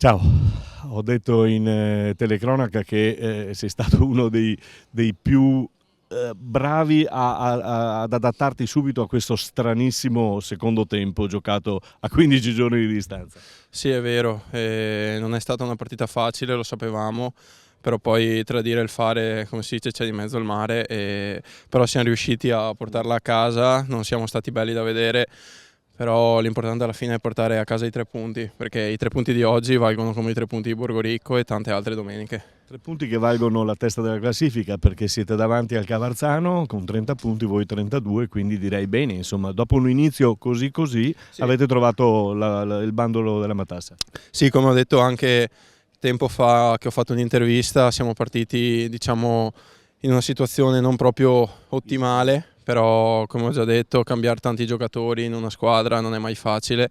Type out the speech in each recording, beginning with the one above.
Ciao, ho detto in telecronaca che sei stato uno dei più bravi ad adattarti subito a questo stranissimo secondo tempo giocato a 15 giorni di distanza. Sì, è vero, non è stata una partita facile, lo sapevamo, però poi tradire il fare, come si dice, c'è di mezzo il mare, però siamo riusciti a portarla a casa, non siamo stati belli da vedere, però l'importante alla fine è portare a casa i 3 punti, perché i 3 punti di oggi valgono come i 3 punti di Borgoricco e tante altre domeniche. 3 punti che valgono la testa della classifica perché siete davanti al Cavarzano con 30 punti, voi 32, quindi direi bene, insomma, dopo un inizio così Sì. avete trovato il bandolo della matassa. Sì, come ho detto anche tempo fa che ho fatto un'intervista, siamo partiti diciamo in una situazione non proprio ottimale, però come ho già detto cambiare tanti giocatori in una squadra non è mai facile.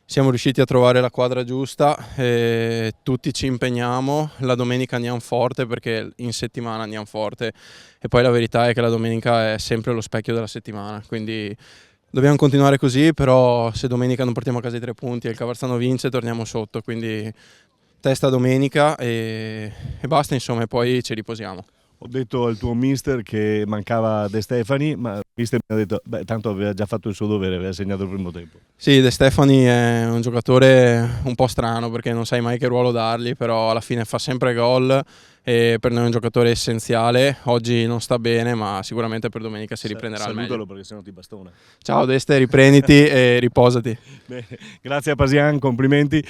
Siamo riusciti a trovare la quadra giusta e tutti ci impegniamo, la domenica andiamo forte perché in settimana andiamo forte e poi la verità è che la domenica è sempre lo specchio della settimana, quindi dobbiamo continuare così, però se domenica non portiamo a casa i 3 punti e il Cavarzano vince torniamo sotto, quindi testa domenica e basta insomma e poi ci riposiamo. Ho detto al tuo mister che mancava De Stefani, ma il mister mi ha detto, beh, tanto aveva già fatto il suo dovere, aveva segnato il primo tempo. Sì, De Stefani è un giocatore un po' strano perché non sai mai che ruolo dargli, però alla fine fa sempre gol e per noi è un giocatore essenziale. Oggi non sta bene, ma sicuramente per domenica si riprenderà al meglio. Salutalo perché sennò ti bastona. Ciao Deste, riprenditi e riposati. Bene, grazie a Pasian, complimenti.